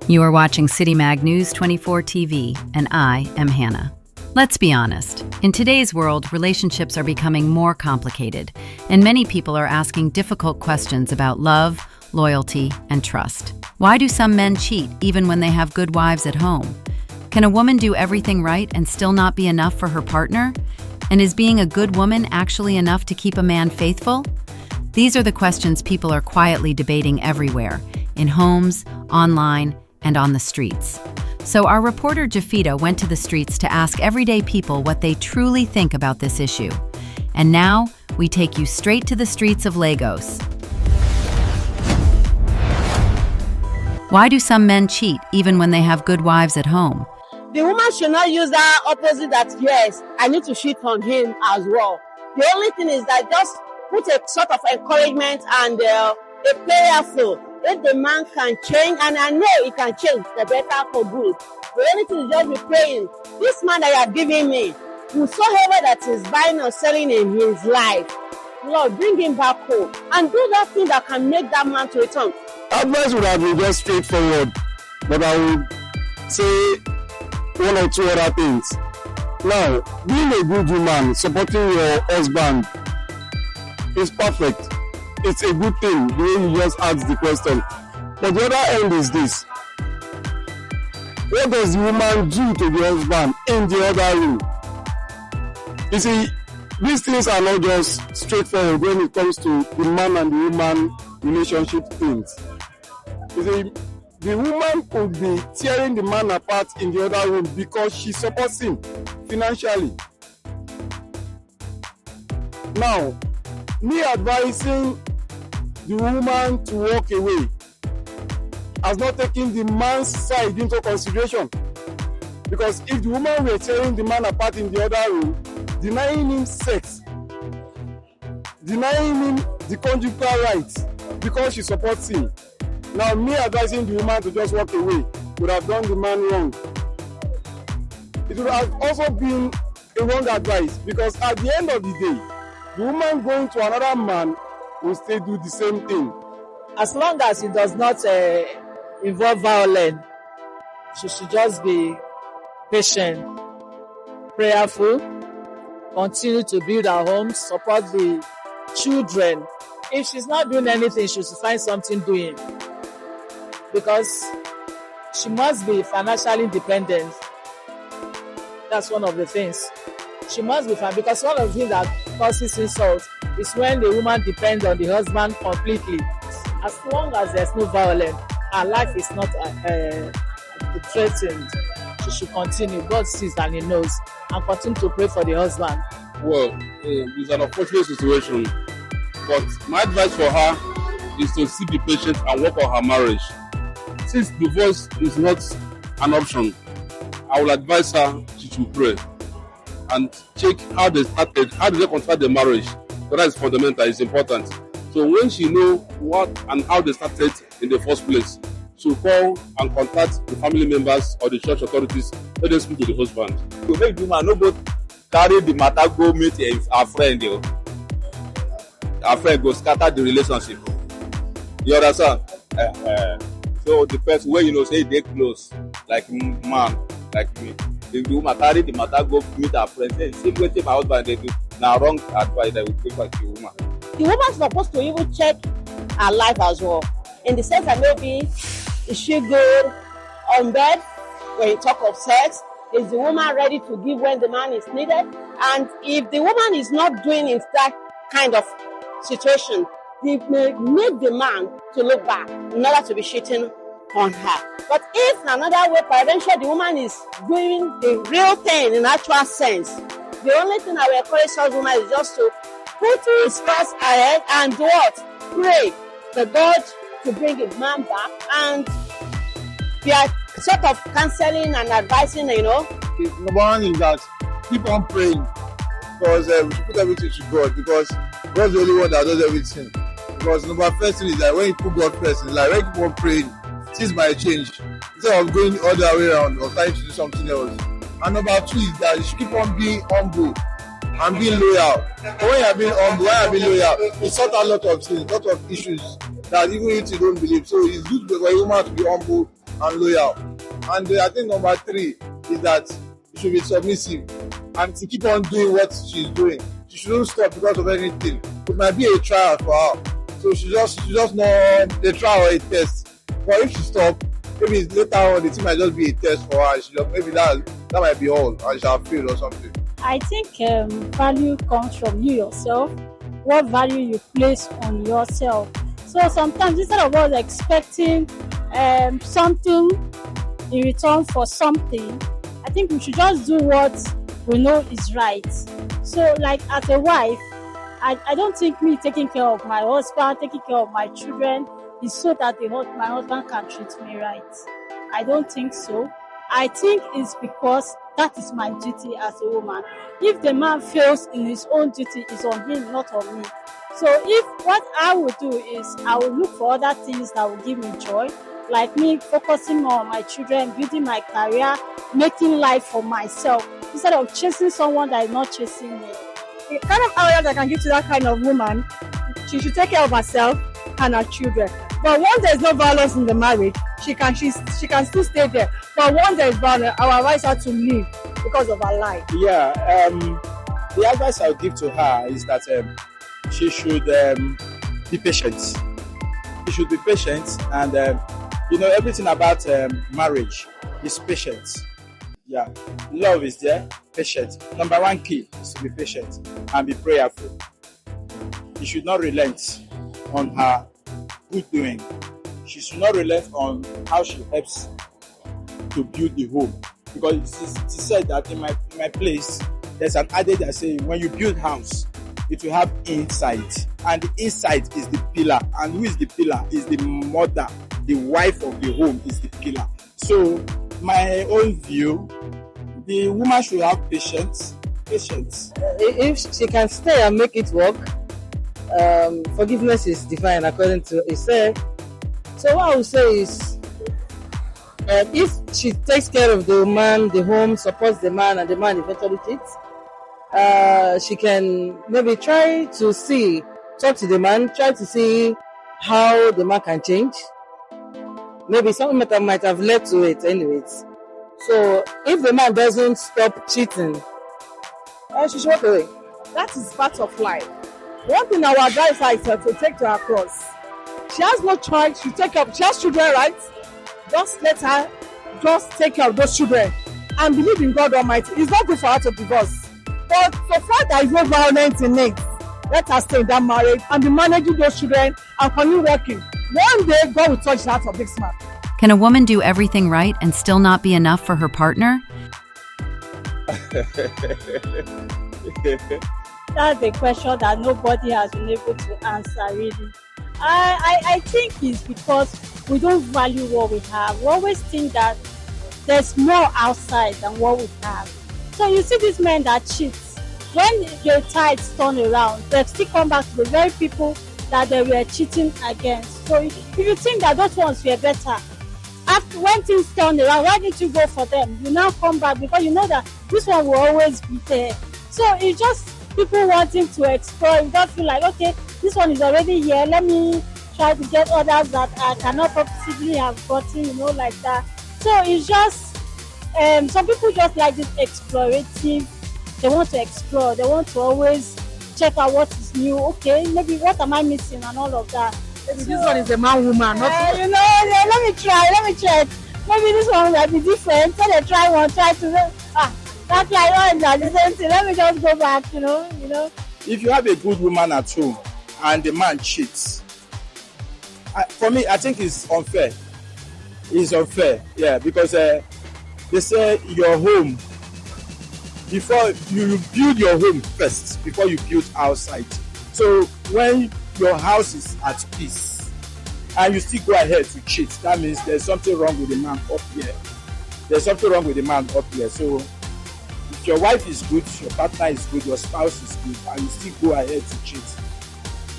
You are watching CityMag News24 TV, and I am Hannah. Let's be honest. In today's world, relationships are becoming more complicated, and many people are asking difficult questions about love, loyalty, and trust. Why do some men cheat even when they have good wives at home? Can a woman do everything right and still not be enough for her partner? And is being a good woman actually enough to keep a man faithful? These are the questions people are quietly debating everywhere, in homes, online, and on the streets. So our reporter Jeffida went to the streets to ask everyday people what they truly think about this issue. And now, we take you straight to the streets of Lagos. Why do some men cheat even when they have good wives at home? The woman should not use that opposite that, yes, I need to cheat on him as well. The only thing is that just put a sort of encouragement and a prayer flow. If the man can change, and I know he can change for better, for good. The only thing is just be praying. This man that you are giving me, whosoever that is buying or selling in his life, Lord, bring him back home and do that thing that can make that man to return. Advice would have been just straightforward, but I would say one or two other things. Now, being a good woman, supporting your husband is perfect. It's a good thing the way you just asked the question. But the other end is this. What does the woman do to the husband in the other room? You see, these things are not just straightforward when it comes to the man and the woman relationship things. You see, the woman could be tearing the man apart in the other room because she supports him financially. Now, me advising the woman to walk away has not taken the man's side into consideration. Because if the woman were tearing the man apart in the other room, denying him sex, denying him the conjugal rights because she supports him, now me advising the woman to just walk away would have done the man wrong. It would have also been a wrong advice because at the end of the day, the woman going to another man will still do the same thing. As long as it does not involve violence, she should just be patient, prayerful, continue to build her home, support the children. If she's not doing anything, she should find something doing. Because she must be financially independent. That's one of the things. She must be because one of the things that causes insult is when the woman depends on the husband completely. As long as there's no violence, her life is not threatened. She should continue. God sees and He knows, and continue to pray for the husband. Well, it's an unfortunate situation, but my advice for her is to still be patient and work on her marriage. Since divorce is not an option, I will advise her she should pray and check how they started, how did they contract the marriage. So that is fundamental, it's important. So when she know what and how they started in the first place, she'll call and contact the family members or the church authorities, let them speak to the husband. To make the woman no go carry the matter go meet her friend, her friend go scatter the relationship. You understand? So the person where you know say they close, like man, like me. If the woman carry the matter go meet her friend, say same way my husband they do. Now wrong advice that will give back to the woman. The woman is supposed to even check her life as well. In the sense that maybe, is she good on bed when you talk of sex? Is the woman ready to give when the man is needed? And if the woman is not doing in that kind of situation, it may make the man to look back in order to be cheating on her. But if in another way, peradventure, the woman is doing the real thing in actual sense, the only thing I will encourage such woman is just to put his first ahead and do what? Pray for God to bring his man back, and we are sort of counseling and advising, The number one is that keep on praying, because we should put everything to God, because God's the only one that does everything. Because number first thing is that when you put God first, it's like when you keep on praying, things might change. Instead of going all the way around or trying to do something else. And number two is that you should keep on being humble and being loyal. But when you're being humble, when you're being loyal, you sort out a lot of things, a lot of issues that even if you don't believe. So it's good for a woman to be humble and loyal. And I think number 3 is that she should be submissive and to keep on doing what she's doing. She shouldn't stop because of anything. It might be a trial for her. So she just know a trial or a test. But if she stop, maybe later on the thing might just be a test for her. Maybe that might be all and she'll fail or something. I think value comes from you yourself. What value you place on yourself. So sometimes instead of us expecting something in return for something, I think we should just do what we know is right. So like as a wife, I don't think me taking care of my husband, taking care of my children is so that my husband can treat me right. I don't think so. I think it's because that is my duty as a woman. If the man fails in his own duty, it's on him, not on me. So if what I will do is I will look for other things that will give me joy, like me focusing more on my children, building my career, making life for myself, instead of chasing someone that is not chasing me. The kind of area that I can give to that kind of woman, she should take care of herself and her children. But once there is no violence in the marriage, she can still stay there. But once there is violence, I will advise her to leave because of her life. Yeah, the advice I'll give to her is that she should be patient. She should be patient, and everything about marriage is patience. Yeah, love is there, patience. Number 1 key is to be patient and be prayerful. You should not relent on her good doing. She should not relent on how she helps to build the home. Because it's said that in my place, there's an adage that says when you build house, it will have inside. And the inside is the pillar. And who is the pillar? Is the mother, the wife of the home is the pillar. So my own view, the woman should have patience. If she can stay and make it work, forgiveness is divine according to it said. So what I would say is, if she takes care of the man, the home, supports the man, and the man eventually cheats, she can maybe try to talk to the man, try to see how the man can change. Maybe something that might have led to it anyways. So if the man doesn't stop cheating, she should walk away. That is part of life. One thing I would advise her is to take to her cross. She has no choice. She has children, right? Just let her just take care of those children and believe in God Almighty. It's not good for her to divorce. But so far there is no violence in it, let her stay in that marriage and be managing those children and continue working. One day, God will touch the heart of this man. Can a woman do everything right and still not be enough for her partner? That's a question that nobody has been able to answer, really. I think it's because we don't value what we have. We always think that there's more outside than what we have. So you see these men that cheat, when your tides turn around, they still come back to the very people that they were cheating against. So if you think that those ones were better, after when things turn around, why didn't you go for them? You now come back because you know that this one will always be there. So it's just people wanting to explore. You don't feel like, okay, this one is already here, let me try to get others that I cannot possibly have gotten, like that. So it's just, some people just like this explorative, they want to explore, they want to always check out what is new, okay, maybe what am I missing and all of that. Maybe this one is a man-woman, not let me try. Maybe this one might be different, so they try to, that's like, the same thing, let me just go back, If you have a good woman at home and the man cheats, for me, I think it's unfair. It's unfair, yeah, because they say your home, before you build your home first, before you build outside. So when your house is at peace and you still go ahead to cheat, that means there's something wrong with the man up here. There's something wrong with the man up here. So if your wife is good, your partner is good, your spouse is good, and you still go ahead to cheat,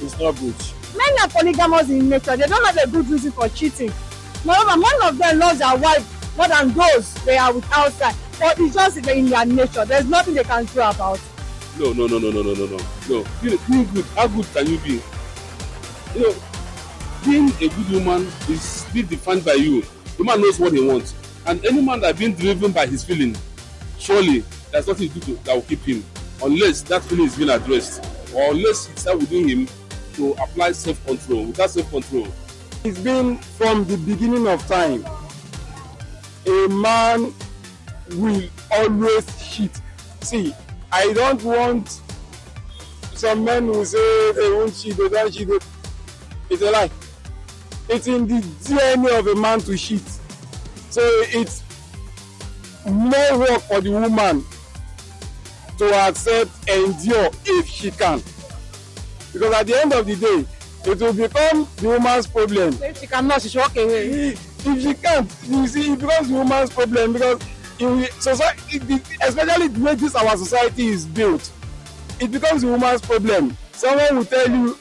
it's not good. Men are polygamous in nature. They don't have a good reason for cheating. Moreover, none of them loves their wife more than those they are with outside. But it's just in their nature. There's nothing they can do about. No. Being good, how good can you be? Being a good woman is being defined by you. The man knows what he wants. And any man that being driven by his feeling, surely there's nothing to do that will keep him, unless that feeling is being addressed, or unless it's start within him to apply self-control. Without self-control, it's been from the beginning of time. A man will always cheat. See, I don't want some men who say they won't cheat, they don't cheat. It's a lie. It's in the DNA of a man to cheat. So it's more work for the woman to accept, endure if she can. Because at the end of the day, it will become the woman's problem. If she cannot, she should walk away. If she can't, you see, it becomes the woman's problem because society, especially the way this our society is built, it becomes the woman's problem. Someone will tell you,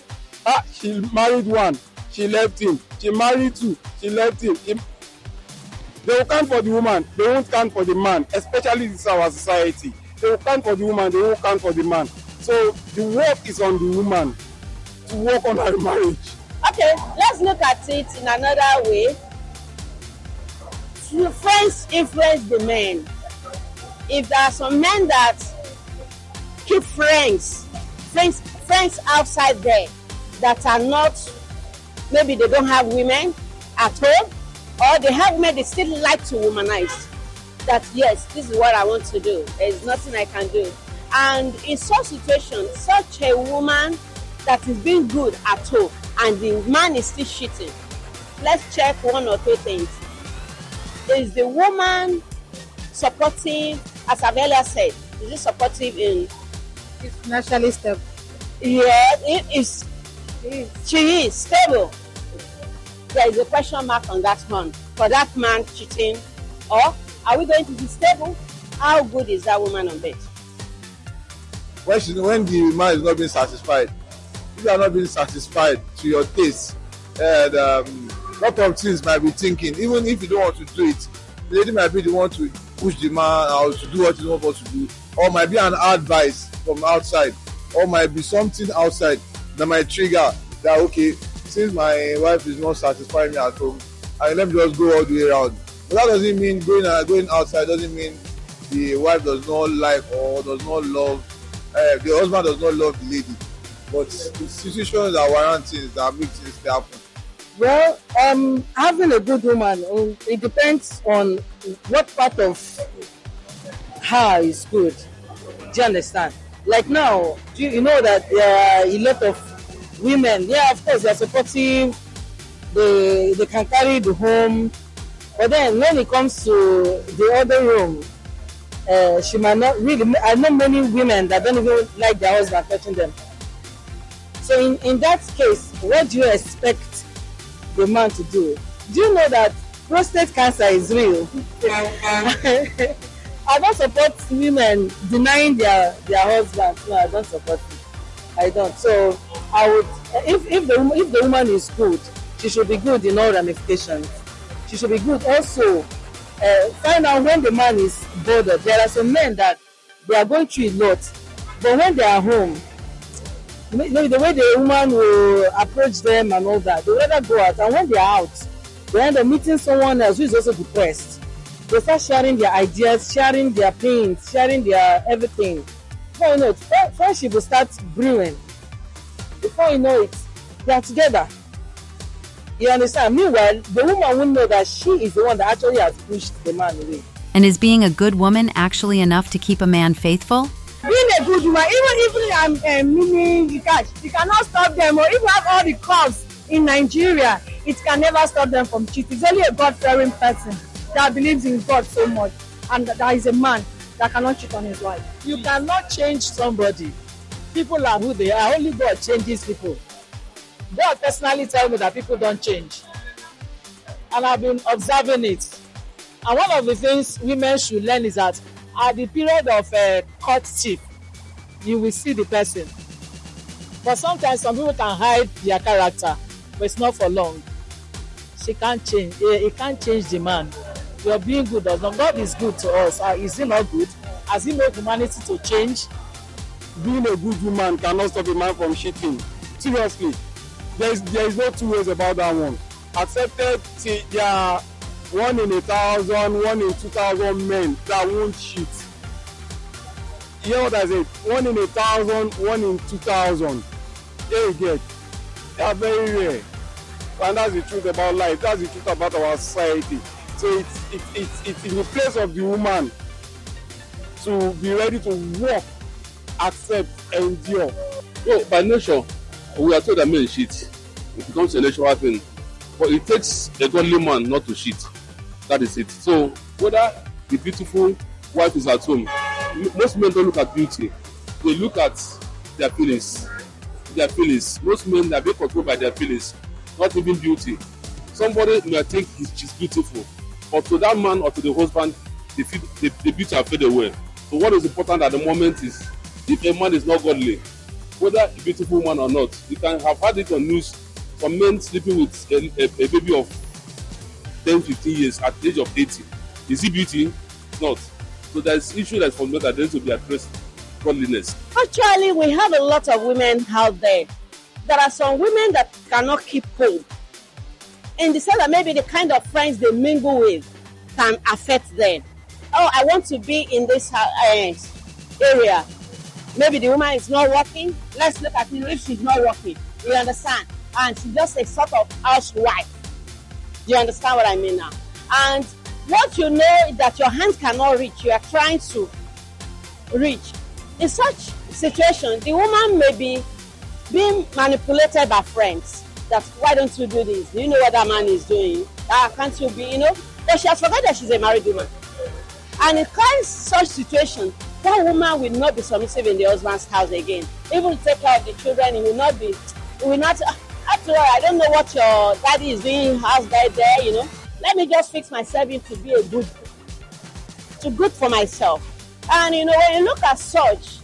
she married one, she left him. She married two, she left him. They will count for the woman, they won't count for the man, especially this our society. They will count for the woman, they won't count for the man. So the work is on the woman to work on her marriage. Okay, let's look at it in another way. Friends influence the men. If there are some men that keep friends outside there that are not, maybe they don't have women at home, or they have women they still like to womanize. That yes, this is what I want to do. There is nothing I can do. And in such situations, such a woman that is being good at home and the man is still cheating, let's check one or two things. Is the woman supportive, as Avela said, is it supportive in? It's financially stable. Yeah, it is. She is stable. There is a question mark on that one for that man cheating, or are we going to be stable? How good is that woman on bed? When the man is not being satisfied, if you are not being satisfied to your taste, and lot of things might be thinking, even if you don't want to do it, the lady might be the one to push the man out to do what he wants to do, or might be an advice from outside, or might be something outside that might trigger that, okay, since my wife is not satisfying me at home, let me just go all the way around. But that doesn't mean going outside doesn't mean the wife does not like or does not love, the husband does not love the lady. But the situations are warranting that make things happen. Well, having a good woman, it depends on what part of her is good. Do you understand? Like now, you know that there are a lot of women, yeah, of course, they are supportive, they can carry the home, but then when it comes to the other room, she might not really, I know many women that don't even like their husband touching them. So in that case, what do you expect the man to do? Do you know that prostate cancer is real? I don't support women denying their husbands. No, I don't support it. I don't. So I would, if the woman is good, she should be good in all ramifications. She should be good. Also, find out when the man is bothered. There are some men that they are going through a lot, but when they are home, the way the woman will approach them and all that, they rather go out. And when they are out, they end up meeting someone else who is also depressed. They start sharing their ideas, sharing their pains, sharing their everything. Before you know it, friendship will start brewing. Before you know it, they are together. You understand? Meanwhile, the woman will know that she is the one that actually has pushed the man away. And is being a good woman actually enough to keep a man faithful? Being a good woman, even if I'm meaning you cannot stop them. Or if you have all the cops in Nigeria, it can never stop them from cheating. It's only a God-fearing person that believes in God so much, and that is a man that cannot cheat on his wife. You cannot change somebody. People are who they are. Only God changes people. God personally tells me that people don't change. And I've been observing it. And one of the things women should learn is that at the period of courtship, you will see the person. But sometimes some people can hide their character, but it's not for long. She can't change. It can't change the man. You're being good or not. God is good to us. Is he not good? Has he made humanity to change? Being a good woman cannot stop a man from cheating. Seriously, there is no two ways about that one. Accepted, see, there are 1 in 1,000, 1 in 2,000 men that won't cheat. You hear what I said? 1 in 1,000, 1 in 2,000. There you get. They are very rare. And that's the truth about life. That's the truth about our society. So it's in the place of the woman to be ready to work, accept, endure. So by nature, we are told that men cheat. It becomes a natural thing. But it takes a godly man not to cheat. That is it. So whether the beautiful wife is at home, most men don't look at beauty. They look at their feelings. Most men are being controlled by their feelings, not even beauty. Somebody may think she's beautiful, but to that man or to the husband, the beauty will fade away. So what is important at the moment is, if a man is not godly, whether a beautiful woman or not, you can have had it on news, some men sleeping with a baby of 10, 15 years at the age of 80. Is he beauty? It's not. So there's issue that's fundamental that needs to be addressed. Godliness. Actually, we have a lot of women out there. There are some women that cannot keep home. In the sense that maybe the kind of friends they mingle with can affect them. Oh, I want to be in this area. Maybe the woman is not working. Let's look at it if she's not working. You understand? And she's just a sort of housewife. Do you understand what I mean now? And what you know is that your hands cannot reach. You are trying to reach. In such situation, the woman may be being manipulated by friends. That why don't you do this? Do you know what that man is doing? Can't you be, But she has forgotten that she's a married woman. And in such situation, that woman will not be submissive in the husband's house again. Even to take care of the children, it will not. After all, I don't know what your daddy is doing house there, Let me just fix myself in to be good for myself. And when you look at such,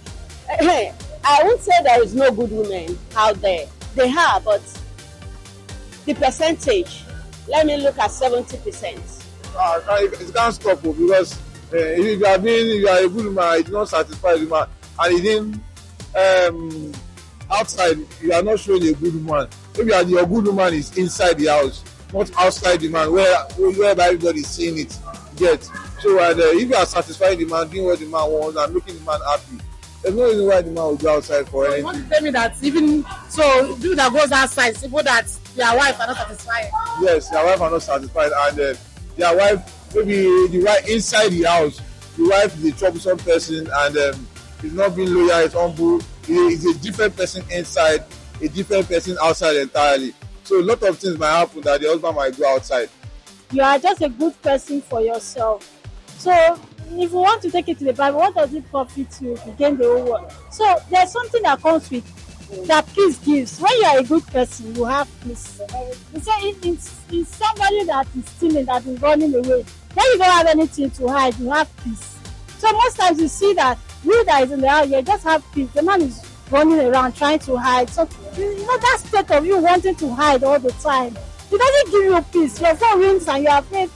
I won't say there is no good women out there. They are, but the percentage, let me look at 70%. It can't stop because if you are a good woman, it not satisfy the man, and even outside you are not showing a good woman. Maybe your good woman is inside the house, not outside the man, where everybody is seeing it. Get. So if you are satisfying the man, doing what the man wants and making the man happy, there's no reason why the man will go outside for anything. You want to tell me that even so, people that goes outside, people that their wife are not satisfied? Yes, their wife are not satisfied, and their wife, maybe the wife inside the house, the wife is a troublesome person and is not being loyal, is humble. Is a different person inside, a different person outside entirely. So a lot of things might happen that the husband might go outside. You are just a good person for yourself. So if you want to take it to the Bible, what does it profit you if you gain the whole world? So there's something that comes with that peace gives. When you are a good person, you have peace. You say it's somebody that is stealing, that is running away. Then you don't have anything to hide, you have peace. So most times you see that you that is in the house, you just have peace. The man is running around trying to hide. So that state of you wanting to hide all the time, it doesn't give you peace. Your phone rings and you are afraid,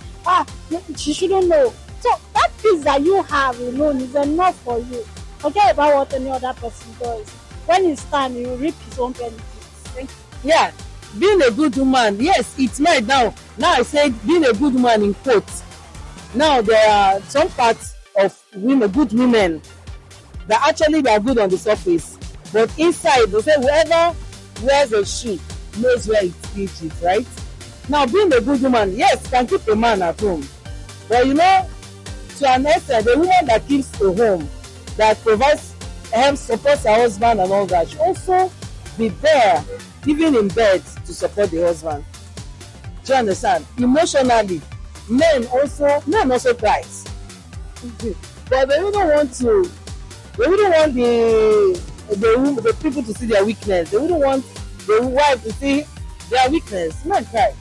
she shouldn't know. So that peace that you have alone is enough for you. Forget about what any other person does. When it's time, you reap his own benefits. Yeah, being a good woman, yes, it's made now. Now I say being a good woman in quotes. Now there are some parts of women, good women, that actually they are good on the surface, but inside they say whoever wears a shoe knows where it pinches, right? Now being a good woman, yes, can keep a man at home, but to an extent, the woman that keeps a home, that provides, helps, supports her husband and all that, should also be there, even in bed, to support the husband. Do you understand? Emotionally, men also cries. But they wouldn't want the people to see their weakness. They wouldn't want the wife to see their weakness. Men cry.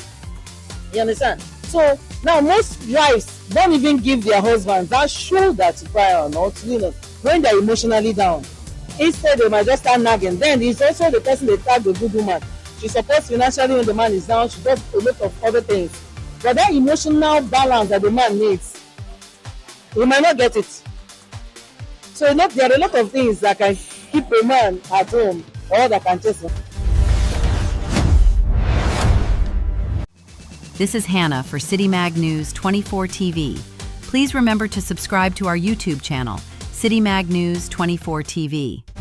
You understand? So now most wives don't even give their husbands that shoulder to cry on, or when they're emotionally down. Instead, they might just start nagging. Then it's also the person they tag the good woman. She supports financially when the man is down. She does a lot of other things. But that emotional balance that the man needs, he might not get it. So there are a lot of things that can keep a man at home or that can chase him. This is Hannah for CityMag News24 TV. Please remember to subscribe to our YouTube channel, CityMag News24 TV.